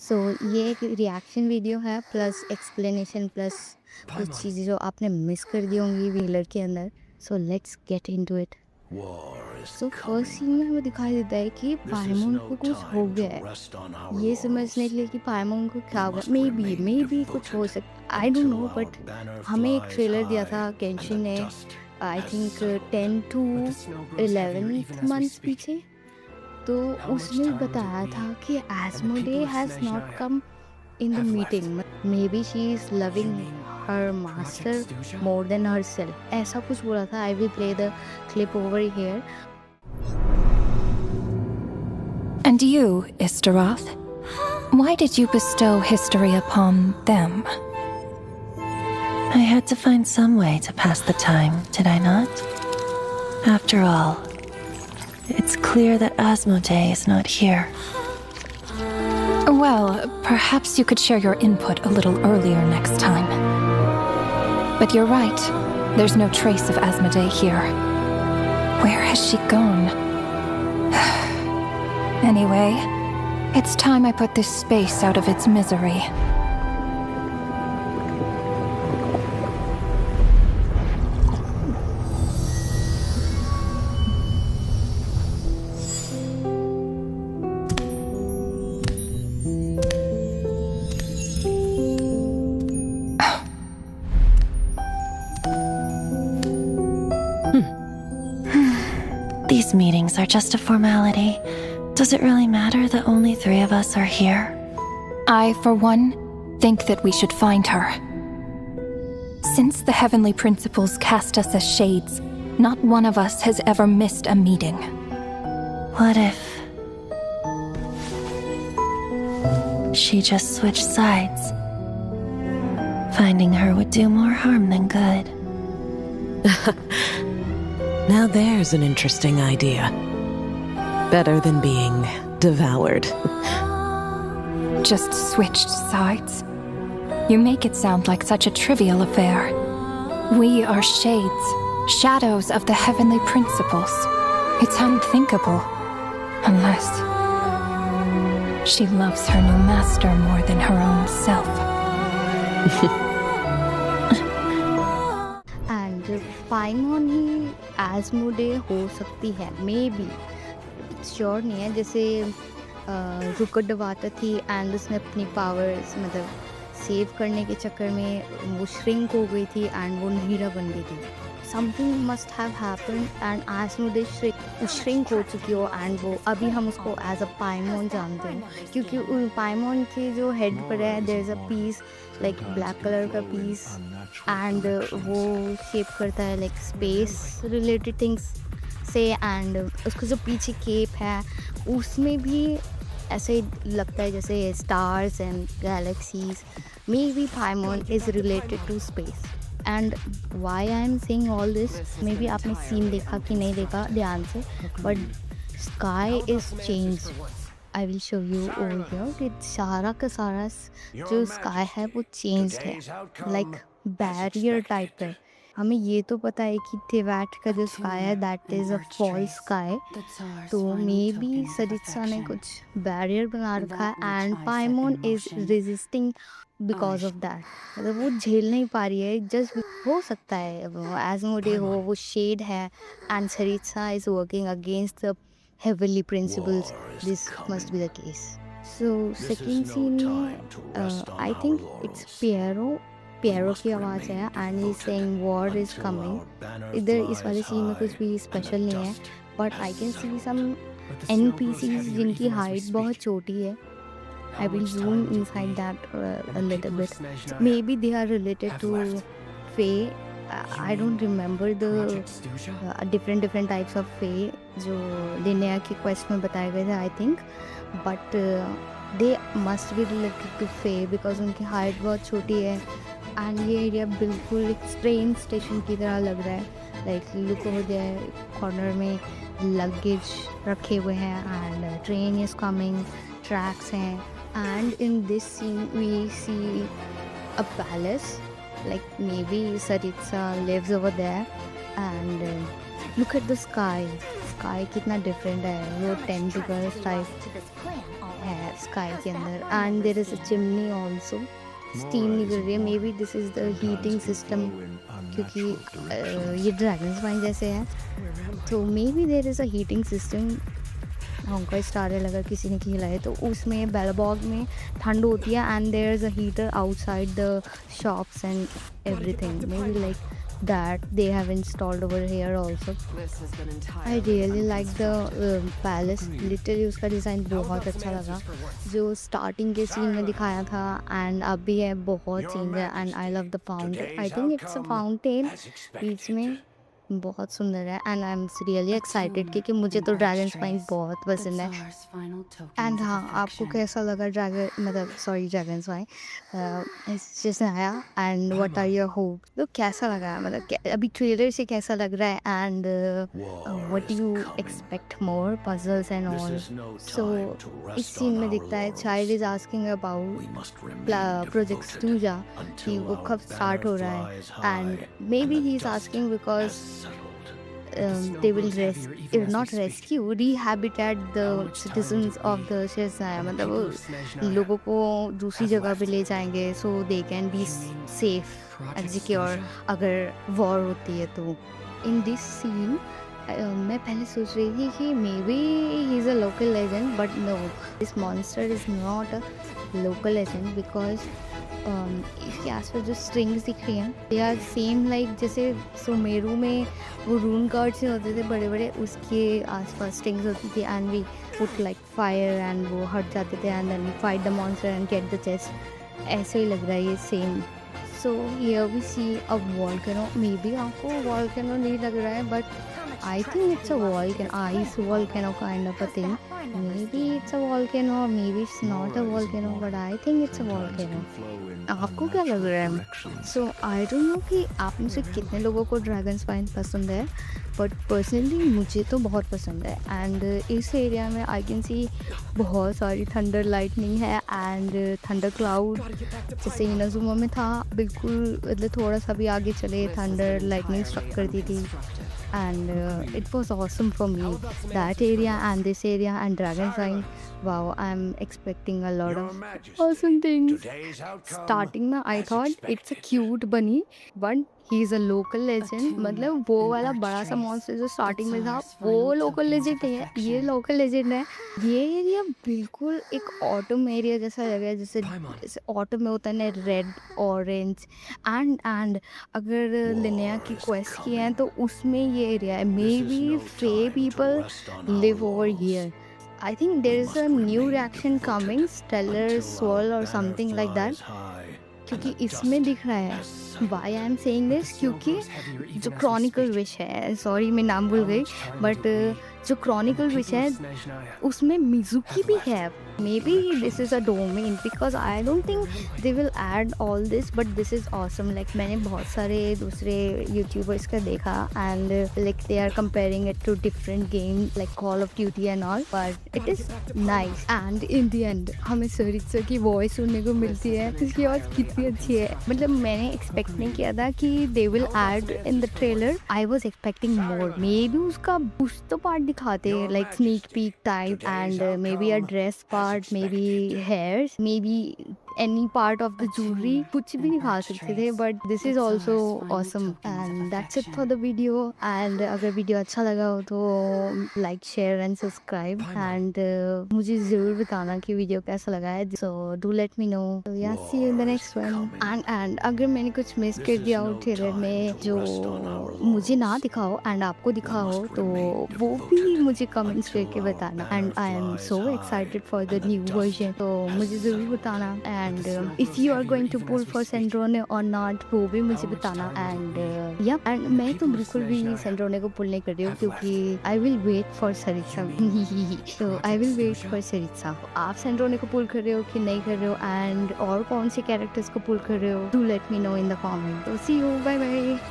सो ये एक reaction video है प्लस एक्सप्लेनेशन प्लस कुछ Paimon, चीज़ें जो आपने मिस कर दी होंगी व्हीलर के अंदर। So let's get into it. war is so first coming. Scene में हमें दिखाई देता है कि This is पाइमोन no को कुछ हो time to गया है। rest on our ये laurels. समझने के लिए कि पाइमोन को क्या We हुआ, must मे remain बी कुछ हो devoted सकता, आई डोंट until नो, our बट banner हमें एक flies ट्रेलर दिया high था and केंशिन the ने dust I has think settled. 10 to But the snow grows heavier 11th even as we month speak. पीछे। तो How much उसमें time did बताया we था कि and the people एस्मोडे of has not Snezhnaya come in the have meeting. left? Maybe she is loving You mean her Project master Stusha? more than herself. ऐसा कुछ बोला था। I will play the clip over here. And you, Istaroth, why did you bestow history upon them? I had to find some way to pass the time, did I not? After all, it's clear that Asmodee is not here. Well, perhaps you could share your input a little earlier next time. But you're right. There's no trace of Asmodee here. Where has she gone? Anyway, it's time I put this space out of its misery. These meetings are just a formality. Does it really matter that only 3 of us are here? I, for one, think that we should find her. Since the heavenly principles cast us as shades, not one of us has ever missed a meeting. What if she just switched sides? Finding her would do more harm than good. Now there's an interesting idea. Better than being devoured. Just switched sides? You make it sound like such a trivial affair. We are shades, shadows of the heavenly principles. It's unthinkable. Unless she loves her new master more than her own self. And Paimon ही Asmoday हो सकती है, may be, sure नहीं है। जैसे रुको डवाता थी and उसने अपनी पावर्स मतलब सेव करने के चक्कर में वो श्रिंक हो गई थी एंड वो नहीरा बन गई थी। Something must have happened and Asmoday shrink हो चुकी हो एंड वो अभी हम उसको एज अ पाइमोन जानते हैं, क्योंकि पाइमोन के जो हेड पर है there is a piece like black colour का पीस एंड वो शेप करता है लाइक स्पेस रिलेटेड थिंग्स से। एंड उसका जो पीछे केप है उसमें भी ऐसे लगता है जैसे stars and galaxies. Maybe Paimon is related to space and why I am saying all this, maybe आपने सीन देखा कि नहीं देखा ध्यान से, but sky is change. I will show you over here कि सारा का सारा जो स्काई है वो चेंज है, लाइक बैरियर टाइप है। हमें ये तो पता है कि थिवैट का जो स्काई है that is a false sky, तो मे बी सरित्सा ने कुछ बैरियर बना रखा है and Paimon is resisting because of that. मतलब वो झेल नहीं पा रही है, जस्ट हो सकता है एस्मोडे हो, वो शेड है and Tsaritsa is working against the heavenly principles. This must be the case. So second scene में I think it's Piero की आवाज़ है and he's saying war is coming. इधर इस वाले सीन में कुछ भी स्पेशल नहीं है, but I can see some NPCs जिनकी हाइट बहुत छोटी है। I will zoom inside that a little bit. Maybe they are related to Fae. I don't remember the different types of Fae जो लिनिया की क्वेस्ट में बताए गए थे I think, but they must be related to Fae because उनकी height बहुत छोटी है एंड ये एरिया बिल्कुल एक ट्रेन स्टेशन की तरह लग रहा है। लाइक लुक हो जाए कॉर्नर में लगेज रखे हुए हैं and train is coming, tracks हैं and in this scene we see a palace, like maybe Saritsa lives over there and look at the sky kitna different hai, वो tentacles type है sky के अंदर, and there is a chimney also, steam निकल रही है, maybe this is the heating system, क्योंकि ये dragon vine जैसे है, तो maybe there is a heating system. हमको स्टार अगर किसी ने खिलाए तो उसमें बेलबॉग में ठंड होती है, and there is a heater outside the shops and everything, maybe like that they have installed over here also. I really like the palace, literally उसका डिज़ाइन बहुत अच्छा लगा, जो स्टार्टिंग के सीन में दिखाया था एंड अब भी है, बहुत चेंज है, and I love the fountain, I think it's a fountain बीच में, बहुत सुंदर है, and I am really excited क्योंकि मुझे तो ड्रैगन स्पाइन बहुत पसंद है। एंड हाँ, आपको कैसा लगा ड्रैगन स्पाइन जैसे आया, and what are your hope, तो कैसा लगा, मतलब अभी ट्रेलर से कैसा लग रहा है, and what you expect more puzzles and all. So इस सीन में दिखता है child is asking about project स्टूजा कि वो कब स्टार्ट हो रहा है, and maybe he is asking because they will not rescue, rehabilitate the citizens of the Shazaya, मतलब वो लोगों को दूसरी जगह पे ले जाएंगे, so they can be safe and secure अगर war होती है तो। in this scene मैं पहले सोच रही थी कि maybe he is a local legend, but no, this monster is not a local legend, because इसके आसपास जो स्ट्रिंग्स दिख रही हैं दे आर सेम लाइक जैसे सुमेरु में वो रून कार्ड्स होते थे बड़े बड़े, उसके आसपास स्ट्रिंग्स होती थी, and we put like fire and वो हट जाते थे, and then we fight the monster and get the chest, ऐसे ही लग रहा है ये same. So here we see a volcano, maybe आपको वॉल्केनो नहीं लग रहा है, but I think it's a volcano, ice volcano kind of a thing. Maybe it's a volcano, or maybe it's not a volcano, but I think it's a volcano. आपको क्या लग रहा है? So I don't know कि आप में से कितने लोगों को ड्रैगन स्पाइन पसंद है, बट पर्सनली मुझे तो बहुत पसंद है, एंड इस एरिया में आई कैन सी बहुत सारी थंडर लाइटनिंग है एंड थंडर क्लाउड, जैसे इनाजुमा में था बिल्कुल, मतलब थोड़ा सा भी आगे चले थंडर लाइटनिंग स्ट्रक करती थी, and it was awesome for me, that area and this area and Dragonfly. Wow, I'm expecting a lot of awesome things. Starting में I thought it's a cute bunny, but he is a local legend, मतलब वो वाला बड़ा सा monster जो starting में था वो लोकल लेजेंड है, ये लोकल लेजेंड है। ये एरिया बिल्कुल एक ऑटम एरिया जैसा लग रहा है, जैसे ऑटम में होता है ना, रेड ऑरेंज एंड अगर लिनेया की क्वेस्ट की है तो उसमें ये एरिया है, मे बी फे people live over here. I think there is a new reaction coming, stellar swirl or something like that, क्योंकि इसमें दिख रहा है। Why I am saying this, क्योंकि जो क्रॉनिकल विश है, सॉरी मैं नाम भूल गई, बट जो क्रॉनिकल विश है उसमें मिजुकी भी है। Maybe this is a domain, because I don't think they will add all this, but this is awesome. Like मैंने बहुत सारे दूसरे यूट्यूबर्स का देखा and like they are comparing it to different game like Call of Duty and all, but it is nice. And in the end हमें सरिता की voice सुनने को मिलती है, उसकी आवाज़ कितनी अच्छी है। मतलब मैंने एक्सपेक्ट नहीं किया था कि दे will add in the trailer, I was expecting more. May be उसका कुछ तो पार्ट दिखाते like sneak peek type, and may be a dress part, may be hairs, may be any part of the jewelry, कुछ भी दिखा सकते थे, but this is also awesome and that's it for the video। and अगर video अच्छा लगा हो तो like share and subscribe and मुझे ज़रूर बताना कि वीडियो कैसा लगा है, so do let me know। so yeah, see you in the next one। and अगर मैंने कुछ मिस कर दिया हो ट्रेलर में जो मुझे ना दिखा हो एंड आपको दिखा हो तो वो भी मुझे कमेंट्स करके बताना, and I am so excited for the new version, तो मुझे ज़रूर बताना। And if you are going to pull for Sandrone और नॉट वो भी मुझे बताना। एंड या एंड मैं तो बिल्कुल भी सेंड्रोने को पुल नहीं कर रही हूँ क्योंकि आई विल वेट फॉर सरिता। तो आई विल वेट फॉर सरिता। आप सेंड्रोने को पुल कर रहे हो कि नहीं कर रहे हो, एंड और कौन से कैरेक्टर्स को पुल कर रहे हो, do let me know in the comment. तो सी यू, बाय बाय।